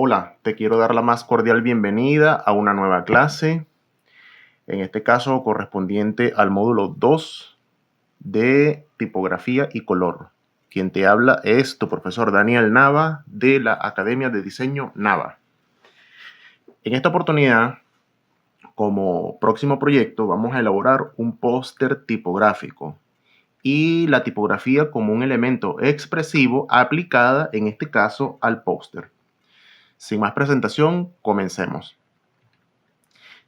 Hola, te quiero dar la más cordial bienvenida a una nueva clase, en este caso correspondiente al módulo 2 de tipografía y color. Quien te habla es tu profesor Daniel Nava de la Academia de Diseño Nava. En esta oportunidad, como próximo proyecto, vamos a elaborar un póster tipográfico y la tipografía como un elemento expresivo aplicada, en este caso, al póster. Sin más presentación, comencemos.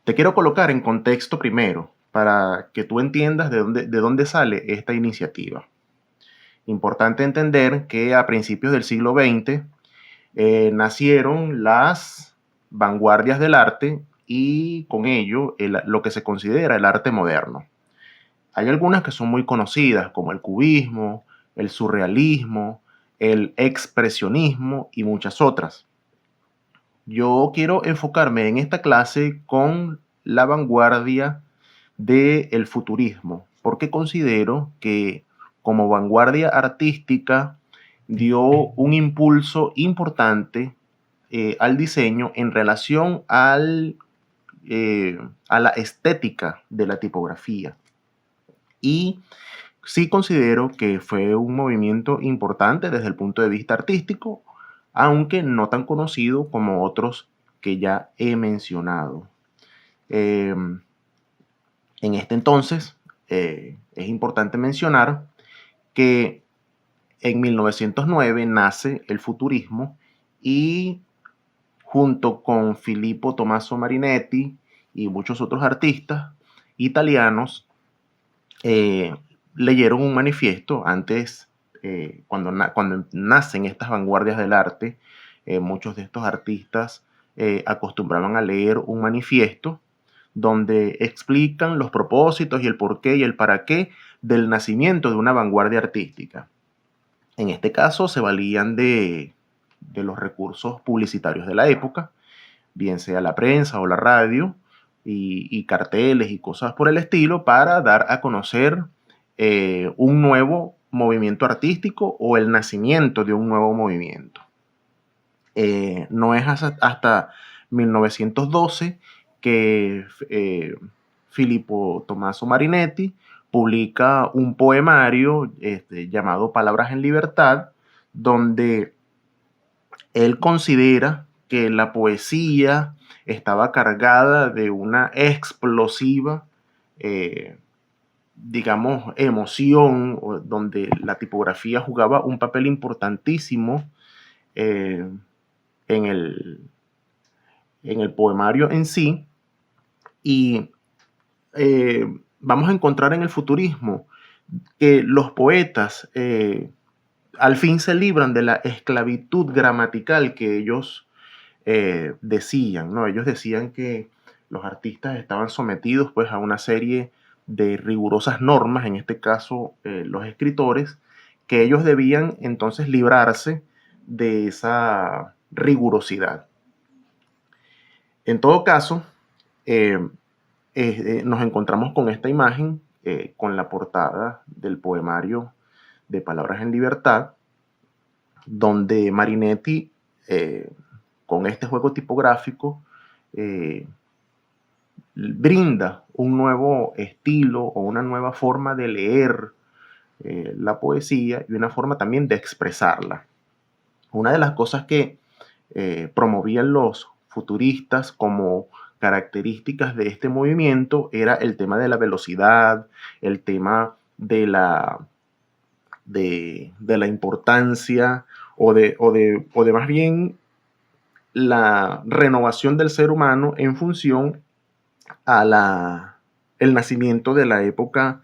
Te quiero colocar en contexto primero para que tú entiendas de dónde sale esta iniciativa. Importante entender que a principios del siglo XX nacieron las vanguardias del arte y con ello lo que se considera el arte moderno. Hay algunas que son muy conocidas como el cubismo, el surrealismo, el expresionismo y muchas otras. Yo quiero enfocarme en esta clase con la vanguardia del futurismo, porque considero que como vanguardia artística dio un impulso importante al diseño en relación a la estética de la tipografía. Y sí considero que fue un movimiento importante desde el punto de vista artístico, aunque no tan conocido como otros que ya he mencionado. En este entonces, es importante mencionar que en 1909 nace el futurismo y junto con Filippo Tommaso Marinetti y muchos otros artistas italianos, leyeron un manifiesto antes, cuando nacen estas vanguardias del arte. Muchos de estos artistas acostumbraban a leer un manifiesto donde explican los propósitos y el porqué y el para qué del nacimiento de una vanguardia artística. En este caso se valían de los recursos publicitarios de la época, bien sea la prensa o la radio, y carteles y cosas por el estilo, para dar a conocer un nuevo movimiento artístico o el nacimiento de un nuevo movimiento. No es hasta 1912 que Filippo Tommaso Marinetti publica un poemario llamado Palabras en Libertad, donde él considera que la poesía estaba cargada de una explosiva, digamos, emoción, donde la tipografía jugaba un papel importantísimo en el poemario en sí. Y vamos a encontrar en el futurismo que los poetas al fin se libran de la esclavitud gramatical que ellos decían, ¿no? Ellos decían que los artistas estaban sometidos pues a una serie de rigurosas normas, en este caso los escritores, que ellos debían entonces librarse de esa rigurosidad. En todo caso, nos encontramos con esta imagen, con la portada del poemario de Palabras en Libertad, donde Marinetti, con este juego tipográfico, brinda un nuevo estilo o una nueva forma de leer la poesía y una forma también de expresarla. Una de las cosas que promovían los futuristas como características de este movimiento era el tema de la velocidad, el tema de la importancia o de más bien la renovación del ser humano en función a el nacimiento de la época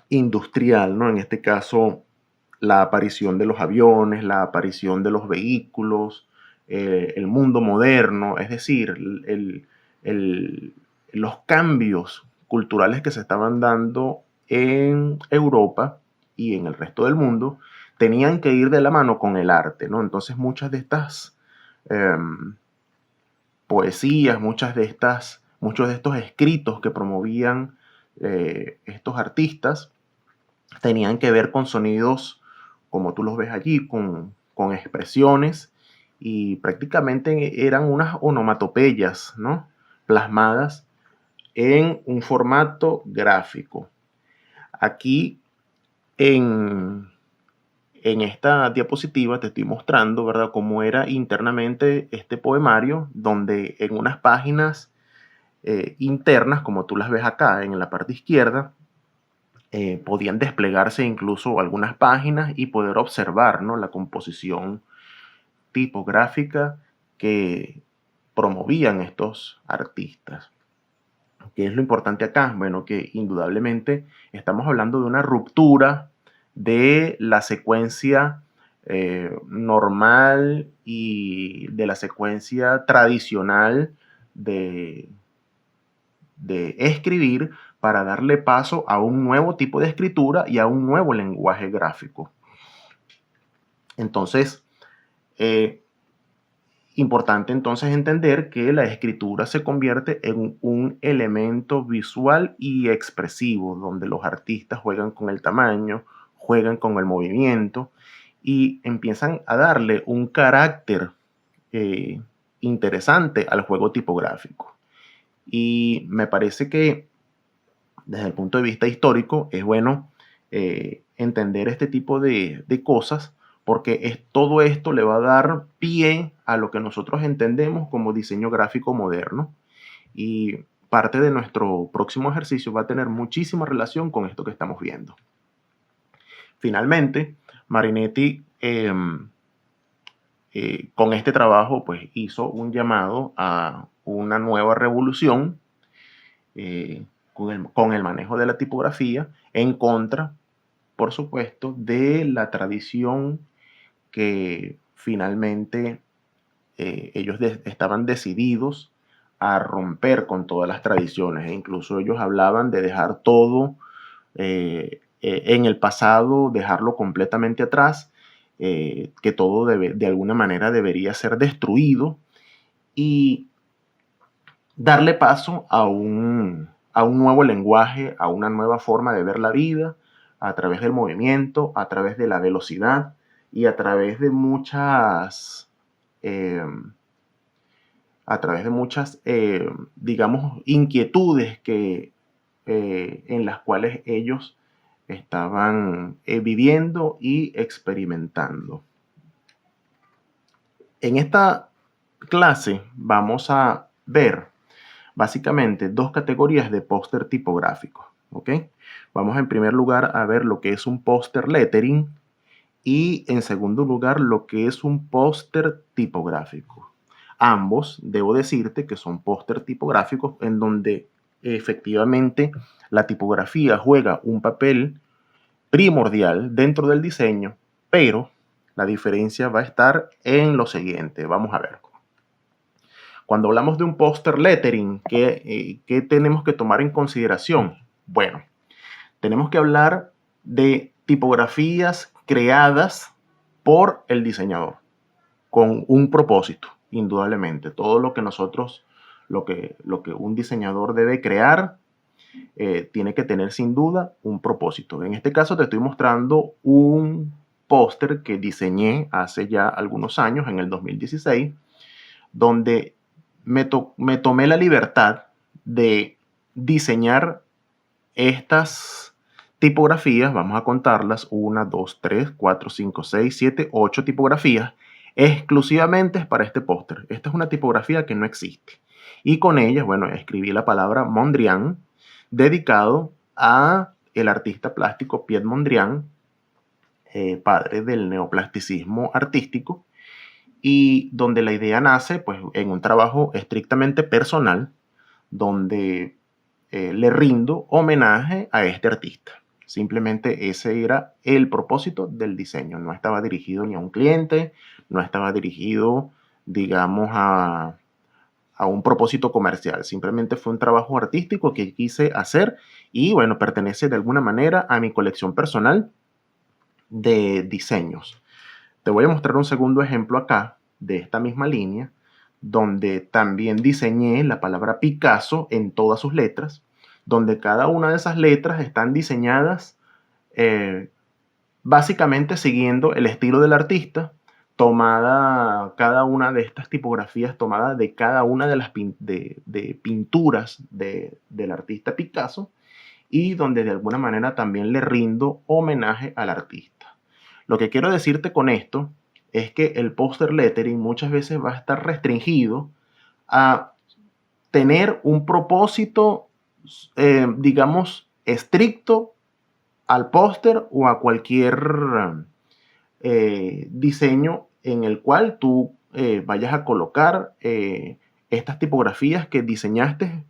industrial, ¿no? En este caso, la aparición de los aviones, la aparición de los vehículos, el mundo moderno, es decir, los cambios culturales que se estaban dando en Europa y en el resto del mundo tenían que ir de la mano con el arte, ¿no? Entonces muchas de estas poesías, muchos de estos escritos que promovían estos artistas tenían que ver con sonidos, como tú los ves allí, con expresiones y prácticamente eran unas onomatopeyas, ¿no? Plasmadas en un formato gráfico. Aquí en esta diapositiva te estoy mostrando, ¿verdad?, cómo era internamente este poemario, donde en unas páginas internas, como tú las ves acá en la parte izquierda, podían desplegarse incluso algunas páginas y poder observar, ¿no?, la composición tipográfica que promovían estos artistas. ¿Qué es lo importante acá? Bueno, que indudablemente estamos hablando de una ruptura de la secuencia normal y de la secuencia tradicional de, de escribir para darle paso a un nuevo tipo de escritura y a un nuevo lenguaje gráfico. Entonces, importante entonces entender que la escritura se convierte en un elemento visual y expresivo, donde los artistas juegan con el tamaño, juegan con el movimiento y empiezan a darle un carácter interesante al juego tipográfico. Y me parece que desde el punto de vista histórico es bueno entender este tipo de cosas, porque todo esto le va a dar pie a lo que nosotros entendemos como diseño gráfico moderno, y parte de nuestro próximo ejercicio va a tener muchísima relación con esto que estamos viendo. Finalmente, Marinetti con este trabajo pues hizo un llamado a una nueva revolución con el manejo de la tipografía, en contra, por supuesto, de la tradición que finalmente ellos estaban decididos a romper con todas las tradiciones, e incluso ellos hablaban de dejar todo en el pasado, dejarlo completamente atrás, que todo de alguna manera debería ser destruido y darle paso a un nuevo lenguaje, a una nueva forma de ver la vida, a través del movimiento, a través de la velocidad y a través de muchas, digamos, inquietudes en las cuales ellos estaban viviendo y experimentando. En esta clase vamos a ver básicamente dos categorías de póster tipográfico, ¿ok? Vamos en primer lugar a ver lo que es un póster lettering y en segundo lugar lo que es un póster tipográfico. Ambos, debo decirte que son póster tipográficos en donde efectivamente la tipografía juega un papel primordial dentro del diseño, pero la diferencia va a estar en lo siguiente. Vamos a ver. Cuando hablamos de un póster lettering, ¿qué tenemos que tomar en consideración? Bueno, tenemos que hablar de tipografías creadas por el diseñador, con un propósito, indudablemente. Todo lo que nosotros, lo que un diseñador debe crear, tiene que tener sin duda un propósito. En este caso te estoy mostrando un póster que diseñé hace ya algunos años, en el 2016, donde me tomé la libertad de diseñar estas tipografías. Vamos a contarlas: 1, 2, 3, 4, 5, 6, 7, 8 tipografías exclusivamente para este póster. Esta es una tipografía que no existe. Y con ellas, bueno, escribí la palabra Mondrian, dedicado a el artista plástico Piet Mondrian, padre del neoplasticismo artístico, y donde la idea nace pues en un trabajo estrictamente personal, donde le rindo homenaje a este artista. Simplemente ese era el propósito del diseño. No estaba dirigido ni a un cliente, no estaba dirigido, digamos, a un propósito comercial. Simplemente fue un trabajo artístico que quise hacer y, bueno, pertenece de alguna manera a mi colección personal de diseños. Te voy a mostrar un segundo ejemplo acá de esta misma línea, donde también diseñé la palabra Picasso en todas sus letras, donde cada una de esas letras están diseñadas básicamente siguiendo el estilo del artista, tomada cada una de estas tipografías, tomada de cada una de las pinturas del artista Picasso, y donde de alguna manera también le rindo homenaje al artista. Lo que quiero decirte con esto es que el poster lettering muchas veces va a estar restringido a tener un propósito, digamos, estricto al póster o a cualquier diseño en el cual tú vayas a colocar estas tipografías que diseñaste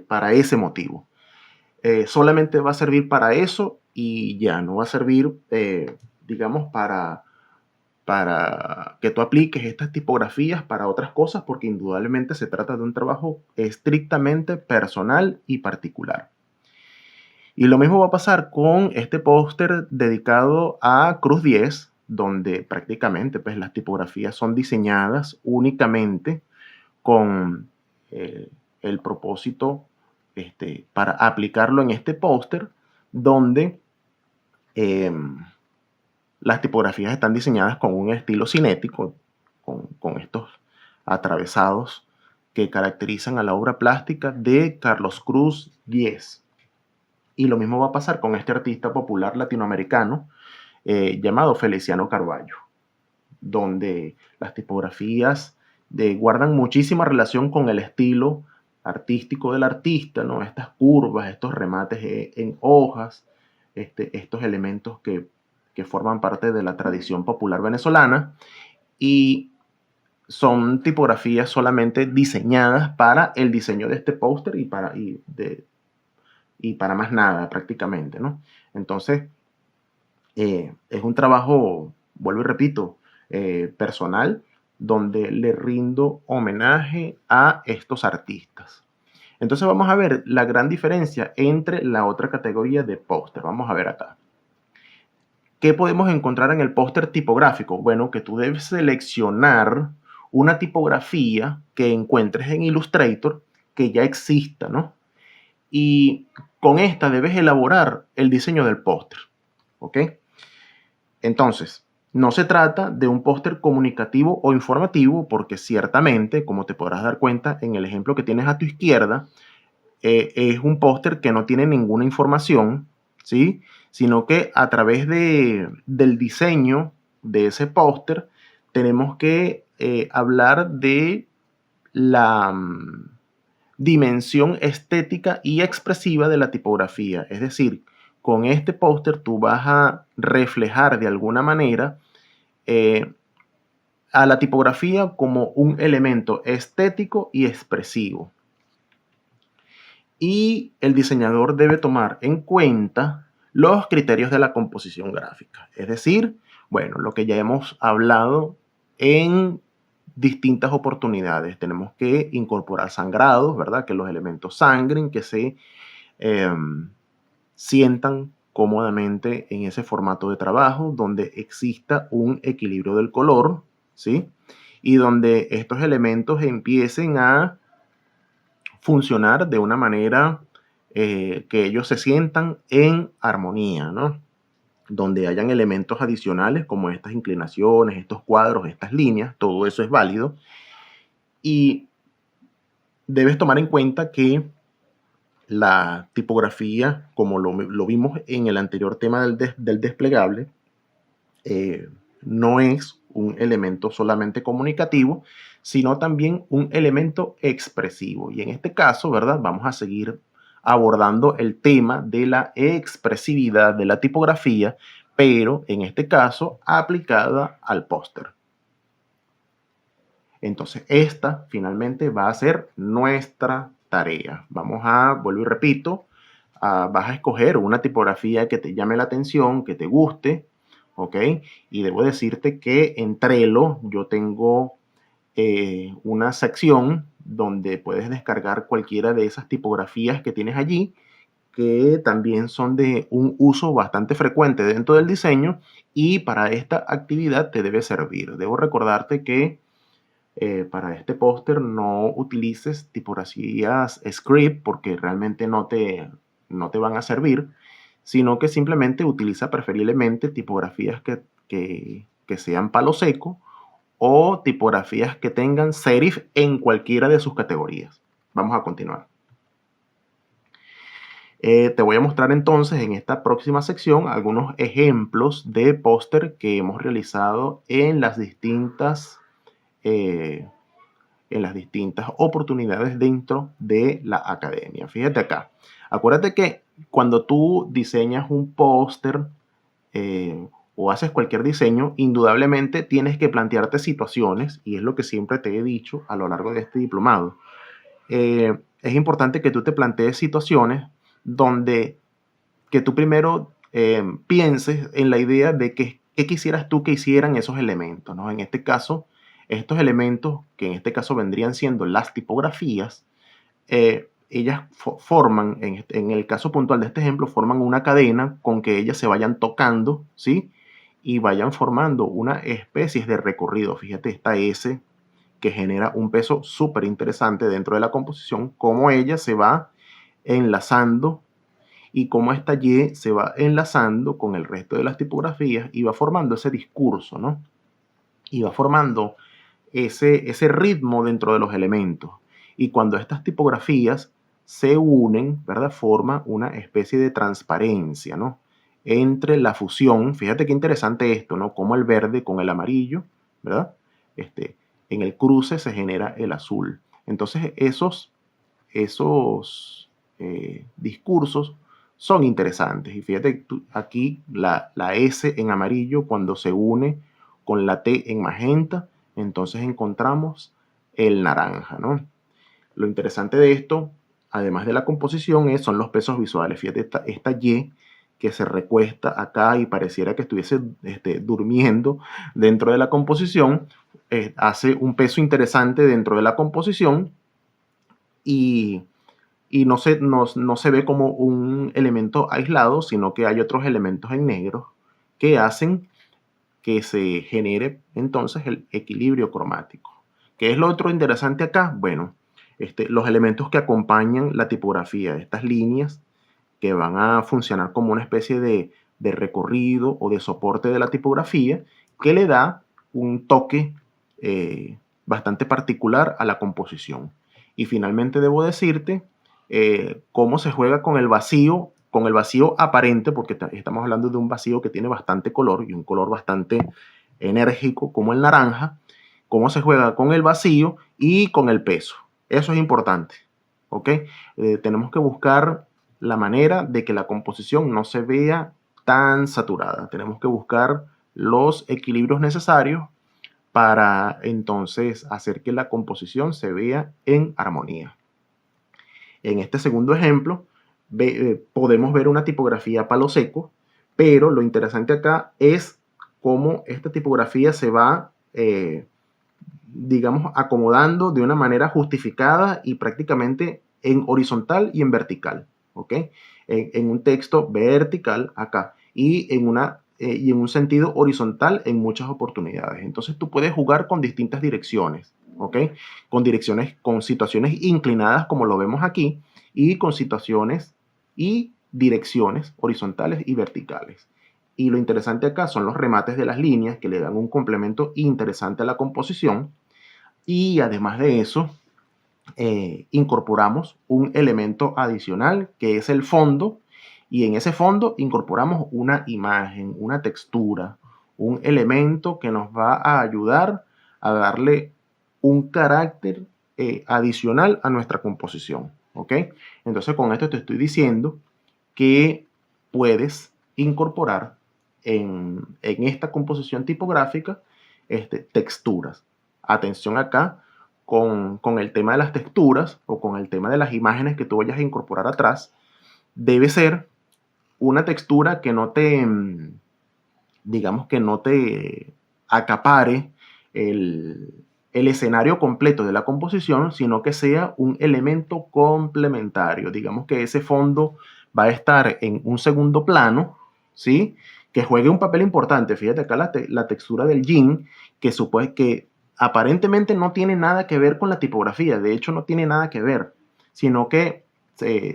para ese motivo. Solamente va a servir para eso y ya no va a servir, digamos, para que tú apliques estas tipografías para otras cosas, porque indudablemente se trata de un trabajo estrictamente personal y particular. Y lo mismo va a pasar con este póster dedicado a Cruz 10, donde prácticamente pues, las tipografías son diseñadas únicamente con el propósito para aplicarlo en este póster, donde las tipografías están diseñadas con un estilo cinético, con estos atravesados que caracterizan a la obra plástica de Carlos Cruz 10. Y lo mismo va a pasar con este artista popular latinoamericano llamado Feliciano Carballo, donde las tipografías guardan muchísima relación con el estilo artístico del artista, ¿no? Estas curvas, estos remates en hojas, estos elementos que forman parte de la tradición popular venezolana, y son tipografías solamente diseñadas para el diseño de este póster y para más nada prácticamente, ¿no? Entonces, es un trabajo, vuelvo y repito, personal, donde le rindo homenaje a estos artistas. Entonces vamos a ver la gran diferencia entre la otra categoría de póster. Vamos a ver acá. ¿Qué podemos encontrar en el póster tipográfico? Bueno, que tú debes seleccionar una tipografía que encuentres en Illustrator que ya exista, ¿no? Y con esta debes elaborar el diseño del póster, ¿ok? Entonces, no se trata de un póster comunicativo o informativo, porque ciertamente, como te podrás dar cuenta en el ejemplo que tienes a tu izquierda, es un póster que no tiene ninguna información, ¿sí? Sino que a través del diseño de ese póster tenemos que hablar de la dimensión estética y expresiva de la tipografía. Es decir, con este póster tú vas a reflejar de alguna manera a la tipografía como un elemento estético y expresivo. Y el diseñador debe tomar en cuenta los criterios de la composición gráfica. Es decir, bueno, lo que ya hemos hablado en distintas oportunidades. Tenemos que incorporar sangrados, ¿verdad? Que los elementos sangren, que se sientan cómodamente en ese formato de trabajo, donde exista un equilibrio del color, ¿sí? Y donde estos elementos empiecen a funcionar de una manera que ellos se sientan en armonía, ¿no? Donde hayan elementos adicionales como estas inclinaciones, estos cuadros, estas líneas, todo eso es válido. Y debes tomar en cuenta que la tipografía, como lo vimos en el anterior tema del desplegable, no es un elemento solamente comunicativo, sino también un elemento expresivo. Y en este caso, ¿verdad? Vamos a seguir abordando el tema de la expresividad de la tipografía, pero en este caso aplicada al póster. Entonces, esta finalmente va a ser nuestra tarea. Vuelvo y repito, vas a escoger una tipografía que te llame la atención, que te guste, ¿ok? Y debo decirte que en Trello yo tengo una sección donde puedes descargar cualquiera de esas tipografías que tienes allí, que también son de un uso bastante frecuente dentro del diseño, y para esta actividad te debe servir. Debo recordarte que para este póster no utilices tipografías script, porque realmente no te van a servir, sino que simplemente utiliza preferiblemente tipografías que sean palo seco o tipografías que tengan serif en cualquiera de sus categorías. Vamos a continuar. Te voy a mostrar entonces en esta próxima sección algunos ejemplos de póster que hemos realizado en las distintas oportunidades dentro de la academia. Fíjate acá. Acuérdate que cuando tú diseñas un póster o haces cualquier diseño, indudablemente tienes que plantearte situaciones, y es lo que siempre te he dicho a lo largo de este diplomado. Es importante que tú te plantees situaciones donde que tú primero pienses en la idea de qué quisieras tú que hicieran esos elementos, ¿no? En este caso, estos elementos, que en este caso vendrían siendo las tipografías, ellas forman, en el caso puntual de este ejemplo, forman una cadena con que ellas se vayan tocando, ¿sí? Y vayan formando una especie de recorrido. Fíjate, esta S que genera un peso súper interesante dentro de la composición, cómo ella se va enlazando y cómo esta Y se va enlazando con el resto de las tipografías y va formando ese discurso, ¿no? Y va formando ese ritmo dentro de los elementos. Y cuando estas tipografías se unen, ¿verdad? Forma una especie de transparencia, ¿no? Entre la fusión, fíjate qué interesante esto, ¿no? Como el verde con el amarillo, ¿verdad? En el cruce se genera el azul. Entonces esos discursos son interesantes. Y fíjate aquí la S en amarillo cuando se une con la T en magenta, entonces encontramos el naranja, ¿no? Lo interesante de esto, además de la composición, son los pesos visuales. Fíjate esta Y que se recuesta acá y pareciera que estuviese durmiendo dentro de la composición, hace un peso interesante dentro de la composición y no se ve como un elemento aislado, sino que hay otros elementos en negro que hacen que se genere entonces el equilibrio cromático. ¿Qué es lo otro interesante acá? Bueno, los elementos que acompañan la tipografía, estas líneas que van a funcionar como una especie de recorrido o de soporte de la tipografía que le da un toque bastante particular a la composición. Y finalmente debo decirte cómo se juega con el vacío aparente, porque estamos hablando de un vacío que tiene bastante color y un color bastante enérgico como el naranja, cómo se juega con el vacío y con el peso. Eso es importante, ¿ok? Tenemos que buscar la manera de que la composición no se vea tan saturada. Tenemos que buscar los equilibrios necesarios para entonces hacer que la composición se vea en armonía. En este segundo ejemplo, podemos ver una tipografía a palo seco, pero lo interesante acá es cómo esta tipografía se va, digamos, acomodando de una manera justificada y prácticamente en horizontal y en vertical, ¿ok? En un texto vertical acá y en un sentido horizontal en muchas oportunidades. Entonces tú puedes jugar con distintas direcciones, ¿ok? Con situaciones inclinadas como lo vemos aquí y con situaciones y direcciones horizontales y verticales. Y lo interesante acá son los remates de las líneas que le dan un complemento interesante a la composición. Y además de eso, incorporamos un elemento adicional que es el fondo. Y en ese fondo incorporamos una imagen, una textura, un elemento que nos va a ayudar a darle un carácter adicional a nuestra composición. ¿Ok? Entonces con esto te estoy diciendo que puedes incorporar en esta composición tipográfica texturas. Atención acá con el tema de las texturas o con el tema de las imágenes que tú vayas a incorporar atrás. Debe ser una textura que no te, digamos que no te acapare el escenario completo de la composición, sino que sea un elemento complementario. Digamos que ese fondo va a estar en un segundo plano, ¿sí? Que juegue un papel importante. Fíjate acá la textura del jean, que aparentemente no tiene nada que ver con la tipografía. De hecho, no tiene nada que ver, sino que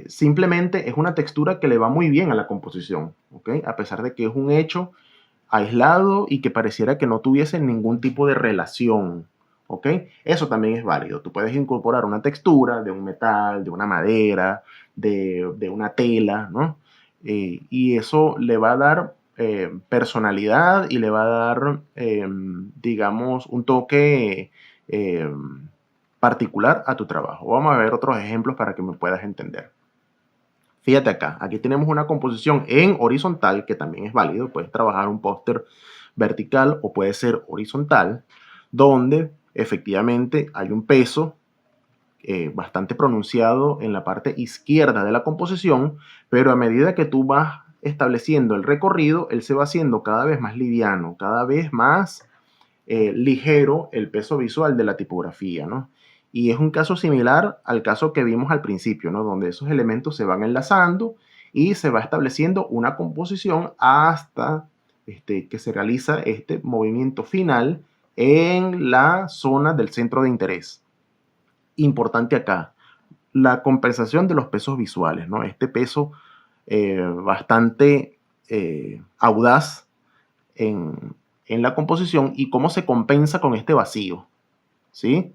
simplemente es una textura que le va muy bien a la composición, ¿ok? A pesar de que es un hecho aislado y que pareciera que no tuviese ningún tipo de relación. ¿Ok? Eso también es válido. Tú puedes incorporar una textura de un metal, de una madera, de una tela, ¿no? Y eso le va a dar personalidad y le va a dar, digamos, un toque particular a tu trabajo. Vamos a ver otros ejemplos para que me puedas entender. Fíjate acá, aquí tenemos una composición en horizontal que también es válido. Puedes trabajar un póster vertical o puede ser horizontal, donde efectivamente hay un peso bastante pronunciado en la parte izquierda de la composición, pero a medida que tú vas estableciendo el recorrido, él se va haciendo cada vez más liviano, cada vez más ligero el peso visual de la tipografía, ¿no? Y es un caso similar al caso que vimos al principio, ¿no? Donde esos elementos se van enlazando y se va estableciendo una composición hasta que se realiza este movimiento final en la zona del centro de interés. Importante acá, la compensación de los pesos visuales, ¿no? Este peso bastante audaz en la composición y cómo se compensa con este vacío, ¿sí?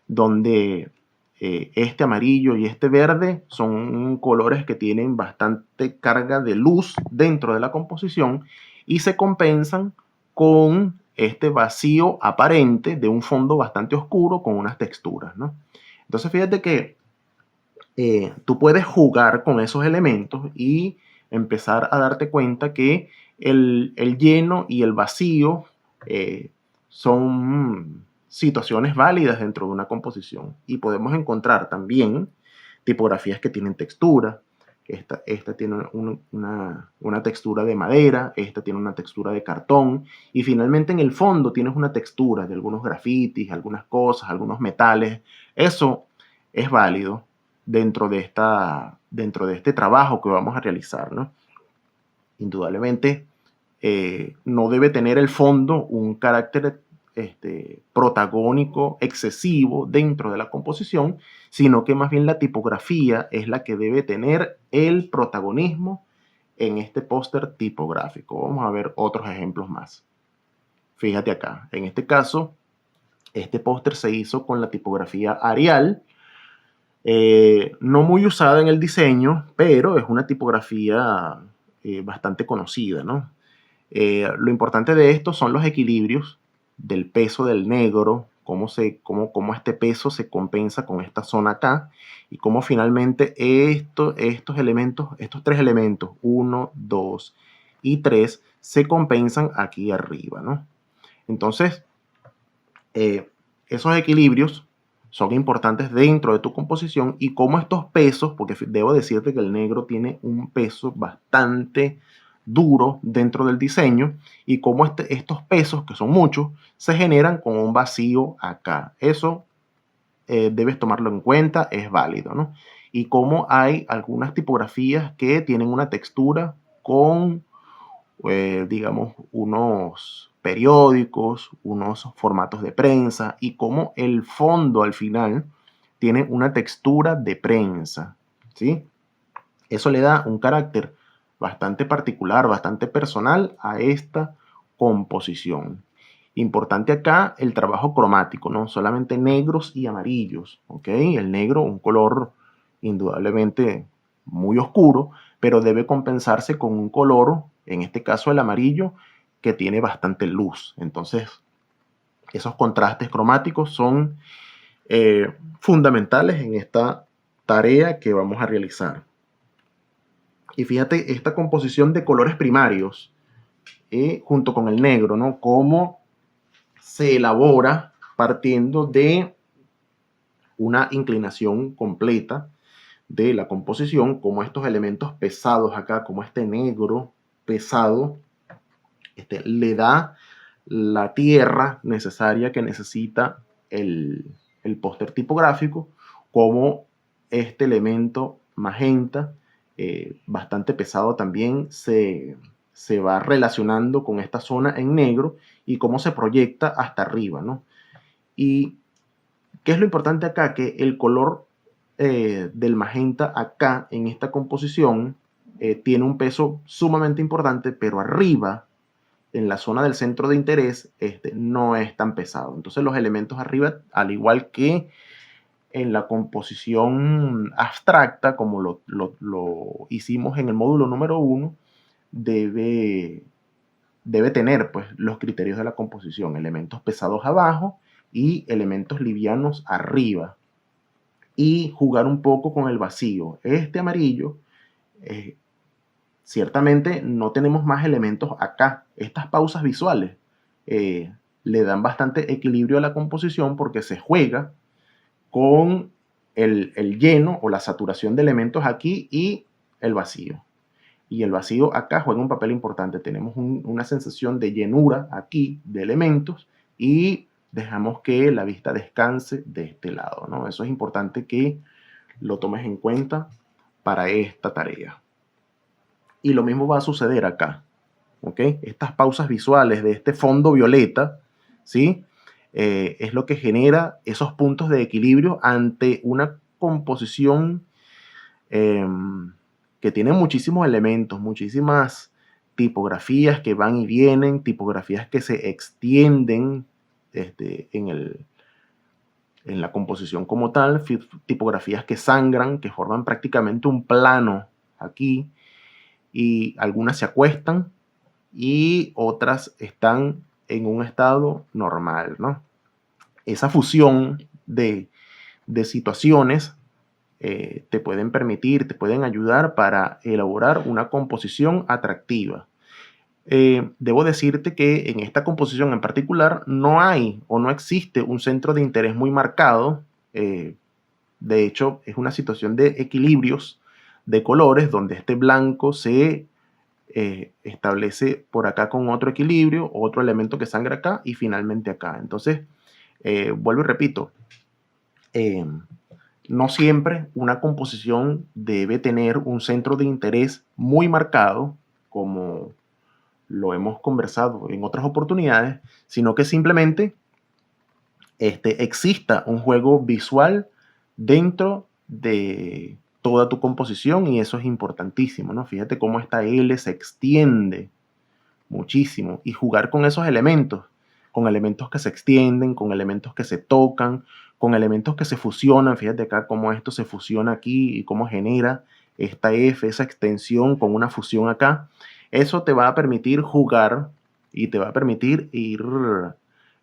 Donde este amarillo y este verde son colores que tienen bastante carga de luz dentro de la composición y se compensan con este vacío aparente de un fondo bastante oscuro con unas texturas, ¿no? Entonces fíjate que tú puedes jugar con esos elementos y empezar a darte cuenta que el lleno y el vacío son situaciones válidas dentro de una composición. Y podemos encontrar también tipografías que tienen textura. Esta tiene una textura de madera, esta tiene una textura de cartón, y finalmente en el fondo tienes una textura de algunos grafitis, algunas cosas, algunos metales. Eso es válido dentro de este trabajo que vamos a realizar, ¿no? Indudablemente, no debe tener el fondo un carácter protagónico excesivo dentro de la composición, sino que más bien la tipografía es la que debe tener el protagonismo en este póster tipográfico. Vamos a ver otros ejemplos más. Fíjate acá, en este caso, este póster se hizo con la tipografía Arial, no muy usada en el diseño, pero es una tipografía bastante conocida, ¿no? Lo importante de esto son los equilibrios del peso del negro, cómo este peso se compensa con esta zona acá y cómo finalmente estos elementos, estos tres elementos, 1, 2 y 3, se compensan aquí arriba, ¿no? Entonces, esos equilibrios son importantes dentro de tu composición y cómo estos pesos, porque debo decirte que el negro tiene un peso bastante duro dentro del diseño y cómo estos pesos, que son muchos, se generan con un vacío acá. Eso debes tomarlo en cuenta, es válido, ¿no? Y cómo hay algunas tipografías que tienen una textura con digamos, unos periódicos, unos formatos de prensa y cómo el fondo al final tiene una textura de prensa, ¿sí? Eso le da un carácter bastante particular, bastante personal a esta composición. Importante acá el trabajo cromático, no solamente negros y amarillos, ¿ok? El negro, un color indudablemente muy oscuro, pero debe compensarse con un color, en este caso el amarillo, que tiene bastante luz. Entonces, esos contrastes cromáticos son fundamentales en esta tarea que vamos a realizar. Y fíjate esta composición de colores primarios junto con el negro, ¿no? Cómo se elabora partiendo de una inclinación completa de la composición, como estos elementos pesados acá, como este negro pesado, le da la tierra necesaria que necesita el póster tipográfico, como este elemento magenta, bastante pesado también, se va relacionando con esta zona en negro y cómo se proyecta hasta arriba, ¿no? Y ¿qué es lo importante acá? Que el color del magenta acá en esta composición tiene un peso sumamente importante, pero arriba en la zona del centro de interés, no es tan pesado. Entonces los elementos arriba, al igual que en la composición abstracta, como lo hicimos en el módulo número 1, debe tener pues, los criterios de la composición, elementos pesados abajo y elementos livianos arriba. Y jugar un poco con el vacío. Este amarillo, ciertamente no tenemos más elementos acá. Estas pausas visuales le dan bastante equilibrio a la composición porque se juega con el lleno o la saturación de elementos aquí y el vacío. Y el vacío acá juega un papel importante. Tenemos una sensación de llenura aquí de elementos y dejamos que la vista descanse de este lado, ¿no? Eso es importante que lo tomes en cuenta para esta tarea. Y lo mismo va a suceder acá, ¿ok? Estas pausas visuales de este fondo violeta, ¿sí? Es lo que genera esos puntos de equilibrio ante una composición que tiene muchísimos elementos, muchísimas tipografías que van y vienen, tipografías que se extienden en la composición como tal, tipografías que sangran, que forman prácticamente un plano aquí, y algunas se acuestan y otras están en un estado normal, ¿no? Esa fusión de situaciones te pueden permitir, te pueden ayudar para elaborar una composición atractiva. Debo decirte que en esta composición en particular no hay o no existe un centro de interés muy marcado. De hecho, es una situación de equilibrios de colores donde este blanco se establece por acá con otro equilibrio, otro elemento que sangra acá y finalmente acá. Entonces, vuelvo y repito, no siempre una composición debe tener un centro de interés muy marcado, como lo hemos conversado en otras oportunidades, sino que simplemente exista un juego visual dentro de toda tu composición y eso es importantísimo, ¿no? Fíjate cómo esta L se extiende muchísimo y jugar con esos elementos, con elementos que se extienden, con elementos que se tocan, con elementos que se fusionan. Fíjate acá cómo esto se fusiona aquí y cómo genera esta F, esa extensión con una fusión acá. Eso te va a permitir jugar y te va a permitir ir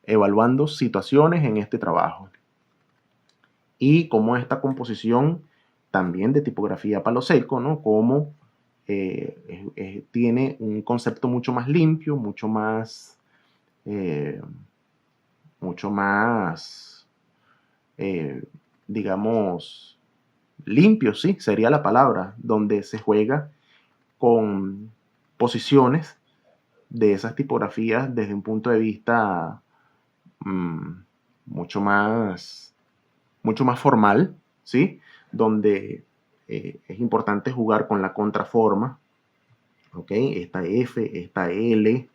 evaluando situaciones en este trabajo. Y como esta composición también de tipografía a palo seco, ¿no? Como tiene un concepto mucho más limpio, mucho más, digamos, limpio, sí, sería la palabra, donde se juega con posiciones de esas tipografías desde un punto de vista mucho más formal, ¿sí? Donde es importante jugar con la contraforma, ¿ok? Esta F, esta L,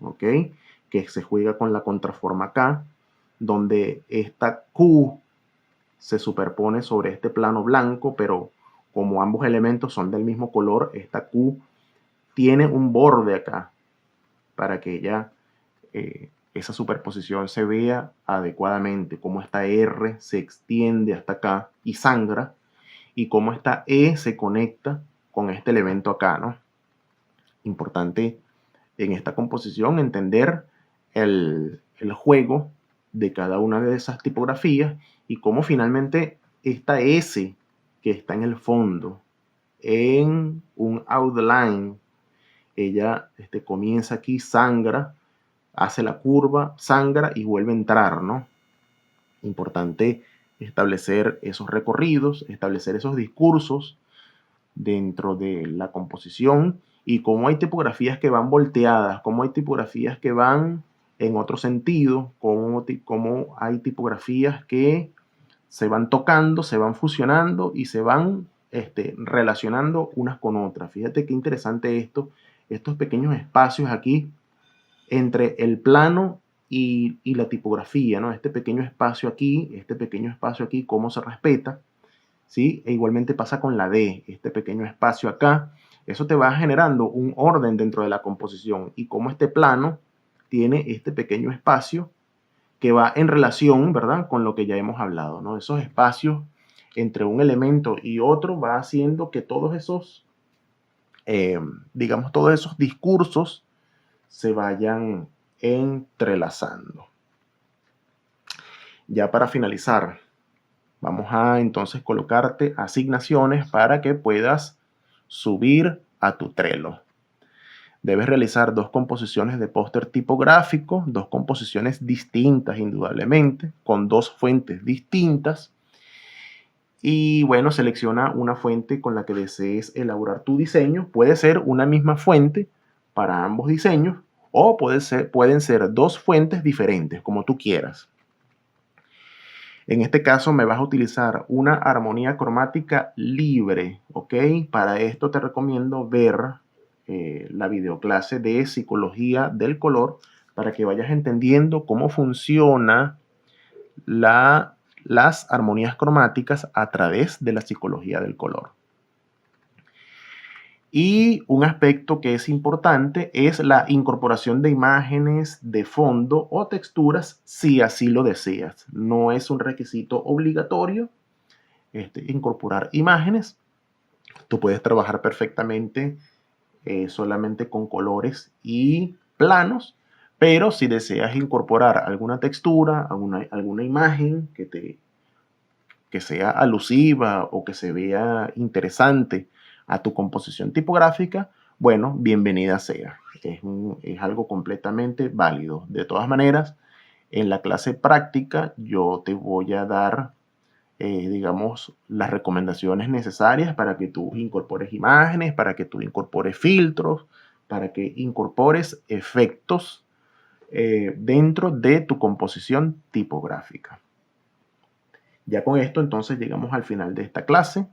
¿ok? Que se juega con la contraforma K, donde esta Q se superpone sobre este plano blanco, pero como ambos elementos son del mismo color, esta Q tiene un borde acá para que ya esa superposición se vea adecuadamente, como esta R se extiende hasta acá y sangra, y cómo esta E se conecta con este elemento acá, ¿no? Importante en esta composición entender el juego de cada una de esas tipografías y cómo finalmente esta S que está en el fondo, en un outline, ella comienza aquí, sangra, hace la curva, sangra y vuelve a entrar, ¿no? Importante establecer esos recorridos, establecer esos discursos dentro de la composición y cómo hay tipografías que van volteadas, cómo hay tipografías que van en otro sentido, cómo hay tipografías que se van tocando, se van fusionando y se van relacionando unas con otras. Fíjate qué interesante estos pequeños espacios aquí entre el plano y la tipografía, ¿no? Este pequeño espacio aquí, cómo se respeta, ¿sí? E igualmente pasa con la D, este pequeño espacio acá, Eso te va generando un orden dentro de la composición y como este plano tiene este pequeño espacio que va en relación, ¿verdad?, con lo que ya hemos hablado, ¿no? Esos espacios entre un elemento y otro va haciendo que todos esos, digamos, todos esos discursos se vayan entrelazando. Ya para finalizar, vamos a entonces colocarte asignaciones para que puedas subir a tu Trello. Debes realizar 2 composiciones de póster tipográfico, 2 composiciones distintas indudablemente, con 2 fuentes distintas. Y bueno, selecciona una fuente con la que desees elaborar tu diseño. Puede ser una misma fuente para ambos diseños o pueden ser 2 fuentes diferentes, como tú quieras. En este caso me vas a utilizar una armonía cromática libre, ¿ok? Para esto te recomiendo ver la videoclase de psicología del color para que vayas entendiendo cómo funciona las armonías cromáticas a través de la psicología del color. Y un aspecto que es importante es la incorporación de imágenes de fondo o texturas si así lo deseas. No es un requisito obligatorio incorporar imágenes. Tú puedes trabajar perfectamente solamente con colores y planos, pero si deseas incorporar alguna textura, alguna imagen que sea alusiva o que se vea interesante a tu composición tipográfica, bueno, bienvenida sea. Es algo completamente válido. De todas maneras, en la clase práctica yo te voy a dar, digamos, las recomendaciones necesarias para que tú incorpores imágenes, para que tú incorpores filtros, para que incorpores efectos dentro de tu composición tipográfica. Ya con esto entonces llegamos al final de esta clase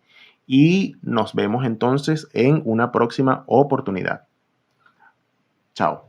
y nos vemos entonces en una próxima oportunidad. Chao.